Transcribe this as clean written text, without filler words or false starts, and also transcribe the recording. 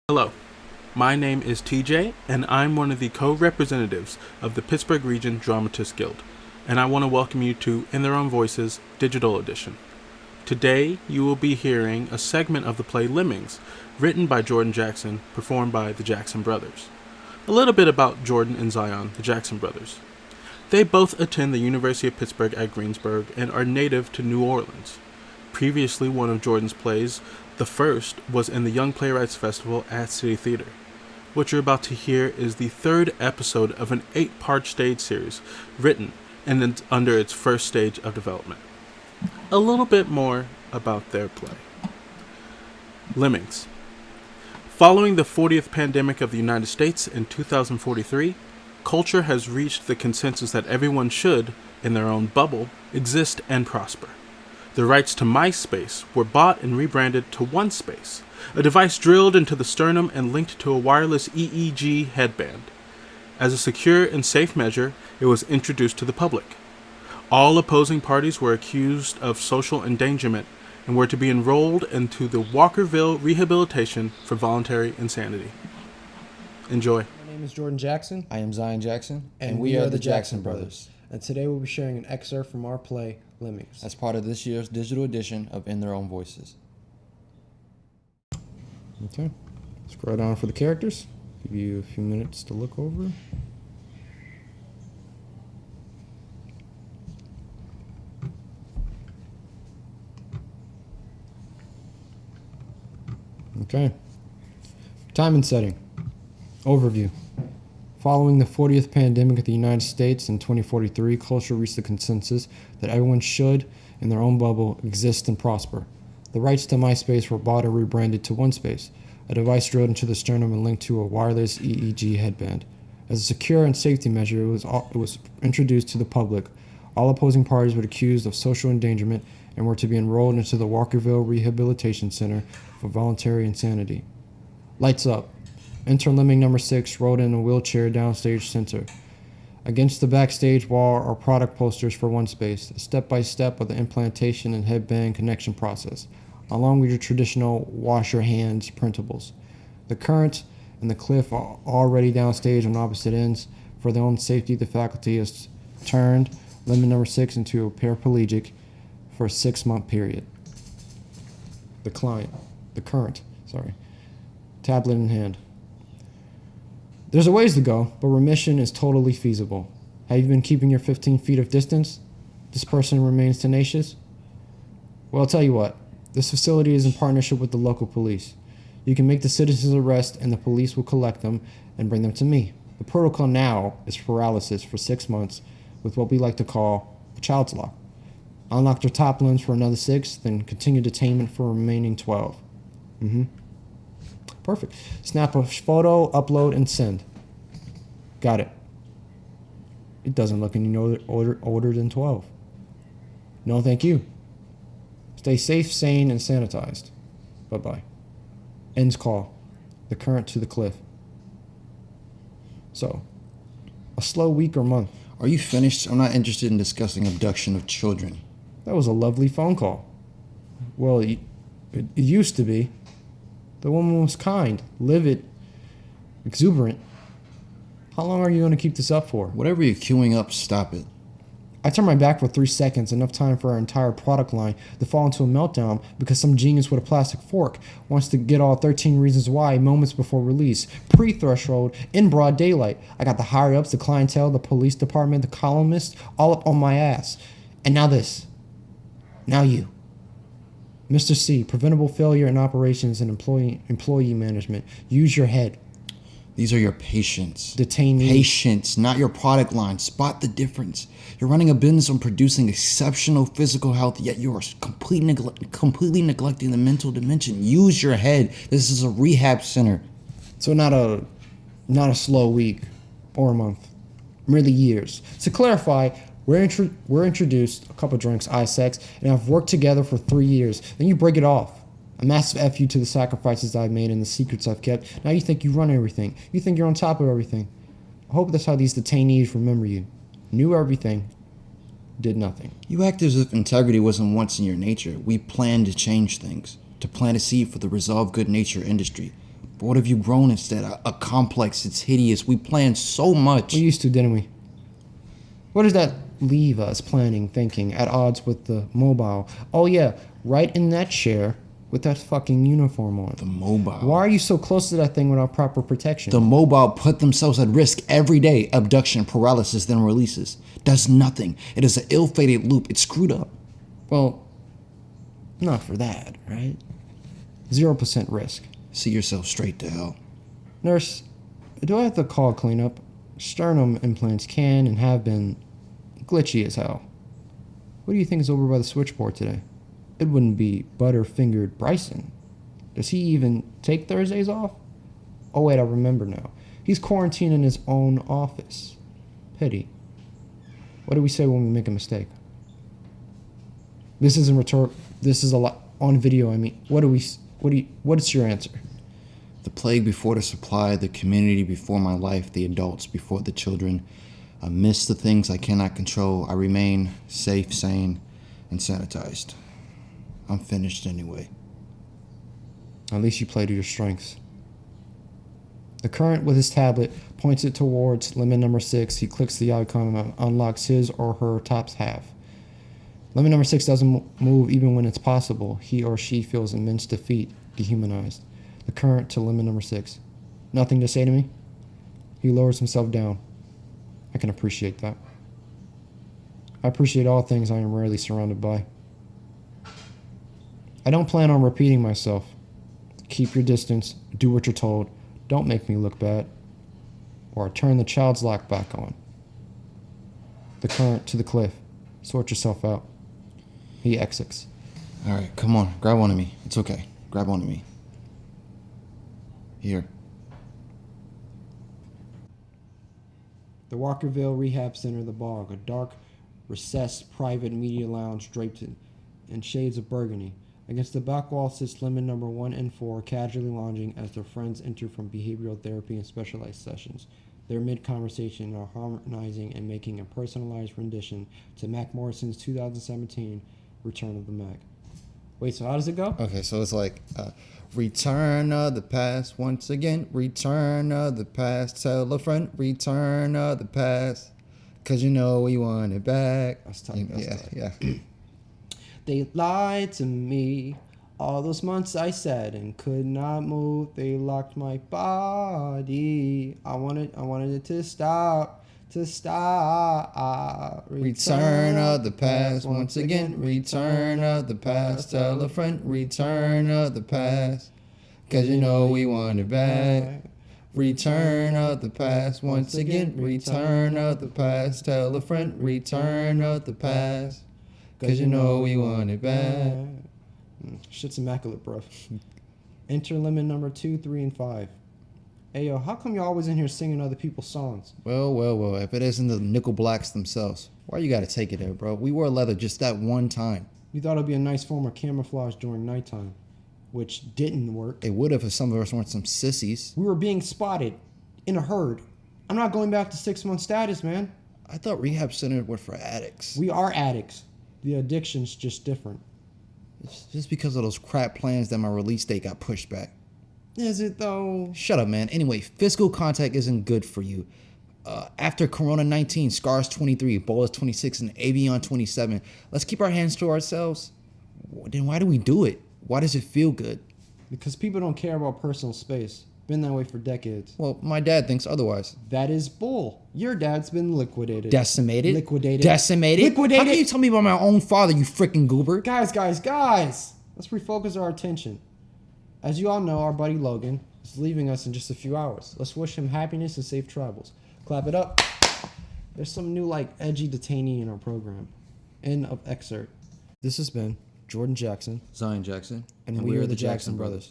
Hello, my name is TJ, and I'm one of the co-representatives of the Pittsburgh Region Dramatists Guild, and I want to welcome you to In Their Own Voices Digital Edition. Today, you will be hearing a segment of the play Lemmings, written by Jordan Jackson, performed by the Jackson Brothers. A little bit about Jordan and Zion, the Jackson Brothers. They both attend the University of Pittsburgh at Greensburg and are native to New Orleans. Previously, one of Jordan's plays, the first, was in the Young Playwrights Festival at City Theater. What you're about to hear is the third episode of an 8-part stage series written and under its first stage of development. A little bit more about their play. Lemmings. Following the 40th pandemic of the United States in 2043, culture has reached the consensus that everyone should, in their own bubble, exist and prosper. The rights to MySpace were bought and rebranded to OneSpace, a device drilled into the sternum and linked to a wireless EEG headband. As a secure and safe measure, it was introduced to the public. All opposing parties were accused of social endangerment and were to be enrolled into the Walkerville Rehabilitation for Voluntary Insanity. Enjoy. My name is Jordan Jackson. I am Zion Jackson, and we are the Jackson Brothers. And today we'll be sharing an excerpt from our play, Lemmings, as part of this year's digital edition of In Their Own Voices. Okay, scroll down for the characters. Give you a few minutes to look over. Okay, time and setting. Overview. Following the 40th pandemic of the United States in 2043, culture reached the consensus that everyone should, in their own bubble, exist and prosper. The rights to MySpace were bought and rebranded to OneSpace, a device drilled into the sternum and linked to a wireless EEG headband. As a secure and safety measure, it was introduced to the public. All opposing parties were accused of social endangerment and were to be enrolled into the Walkerville Rehabilitation Center for Voluntary Insanity. Lights up. Enter Lemming number 6, rode in a wheelchair downstage center. Against the backstage wall are product posters for OneSpace, a step-by-step of the implantation and headband connection process, along with your traditional wash your hands printables. The current and the cliff are already downstage on opposite ends. For their own safety, the faculty has turned Lemming number 6 into a paraplegic for a 6-month period. The current, tablet in hand. There's a ways to go, but remission is totally feasible. Have you been keeping your 15 feet of distance? This person remains tenacious? Well, I'll tell you what. This facility is in partnership with the local police. You can make the citizens arrest, and the police will collect them and bring them to me. The protocol now is paralysis for 6 months with what we like to call a child's lock. Unlock their top limbs for another 6, then continue detainment for remaining 12. Perfect. Snap a photo, upload, and send. Got it. It doesn't look any older than 12. No, thank you. Stay safe, sane, and sanitized. Bye-bye. Ends call. The current to the cliff. So, a slow week or month. Are you finished? I'm not interested in discussing abduction of children. That was a lovely phone call. Well, it used to be. The woman was kind, livid, exuberant. How long are you going to keep this up for? Whatever you're queuing up, stop it. I turned my back for 3 seconds, enough time for our entire product line to fall into a meltdown because some genius with a plastic fork wants to get all 13 reasons why moments before release, pre-threshold, in broad daylight. I got the higher-ups, the clientele, the police department, the columnists, all up on my ass. And now this. Now you. Mr. C, preventable failure in operations and employee management. Use your head. These are your patients. Detainees. Patients, not your product line. Spot the difference. You're running a business on producing exceptional physical health, yet you are completely neglecting the mental dimension. Use your head. This is a rehab center. So not a slow week or a month, merely years. To clarify, we're introduced, a couple drinks, eye sex, and I've worked together for 3 years. Then you break it off. A massive F you to the sacrifices I've made and the secrets I've kept. Now you think you run everything. You think you're on top of everything. I hope that's how these detainees remember you. Knew everything, did nothing. You act as if integrity wasn't once in your nature. We planned to change things, to plant a seed for the Resolve Good Nature industry. But what have you grown instead? A complex. It's hideous. We planned so much. We used to, didn't we? What does that leave us planning, thinking, at odds with the mobile? Oh yeah, right in that chair with that fucking uniform on. The mobile. Why are you so close to that thing without proper protection? The mobile put themselves at risk every day. Abduction, paralysis, then releases. Does nothing. It is an ill-fated loop. It's screwed up. Well, not for that, right? 0% risk. See yourself straight to hell. Nurse, do I have to call cleanup? Sternum implants can and have been glitchy as hell. What do you think is over by the switchboard today? It wouldn't be butter-fingered Bryson. Does he even take Thursdays off? Oh wait, I remember now. He's quarantined in his own office. Pity. What do we say when we make a mistake? This isn't rhetorical. This is a lot on video. I mean, what's your answer? The plague before the supply, the community before my life, the adults before the children. Amidst the things I cannot control, I remain safe, sane, and sanitized. I'm finished anyway. At least you played to your strengths. The current with his tablet points it towards limit number 6. He clicks the icon and unlocks his or her top half. Limit number 6 doesn't move even when it's possible. He or she feels immense defeat, dehumanized. The current to limit number 6. Nothing to say to me? He lowers himself down. I can appreciate that. I appreciate all things I am rarely surrounded by. I don't plan on repeating myself. Keep your distance, do what you're told, don't make me look bad, or I turn the child's lock back on. The current to the cliff. Sort yourself out. He exits. All right, come on, grab one of me. It's okay. Grab one of me. Here. The Walkerville Rehab Center, the Bog, a dark, recessed private media lounge draped in shades of burgundy. Against the back wall sits limit number 1 and 4, casually lounging as their friends enter from behavioral therapy and specialized sessions. They're mid-conversation and are harmonizing and making a personalized rendition to Mac Morrison's 2017 Return of the Mac. Wait, so how does it go? Okay, so it's like, return of the past once again, return of the past, tell a friend, return of the past, 'cause you know we want it back. That's tight. Yeah. They lied to me all those months I said and could not move. They locked my body. I wanted it to stop. Return of the past once again, return of the past, tell a friend, return of the past, 'cause you know we want it back. Return of the past once again, return of the past, tell a friend, return of the past, 'cause you know we want it back. Shit's immaculate, bruv. Enter limit number 2, 3, and 5. Hey, yo, how come you're always in here singing other people's songs? Well, if it isn't the Nickel Blacks themselves, why you gotta take it there, bro? We wore leather just that one time. You thought it'd be a nice form of camouflage during nighttime, which didn't work. It would have if some of us weren't some sissies. We were being spotted in a herd. I'm not going back to 6-month status, man. I thought rehab centers were for addicts. We are addicts. The addiction's just different. It's just because of those crap plans that my release date got pushed back. Is it though? Shut up, man. Anyway, physical contact isn't good for you. After Corona 19, SCARS 23, Ebola 26, and Avian 27, let's keep our hands to ourselves. Then why do we do it? Why does it feel good? Because people don't care about personal space. Been that way for decades. Well, my dad thinks otherwise. That is bull. Your dad's been liquidated. Decimated? Liquidated. Decimated? Liquidated. How can you tell me about my own father, you freaking goober? Guys. Let's refocus our attention. As you all know, our buddy Logan is leaving us in just a few hours. Let's wish him happiness and safe travels. Clap it up. There's some new, edgy detainee in our program. End of excerpt. This has been Jordan Jackson. Zion Jackson. And we are the Jackson Brothers.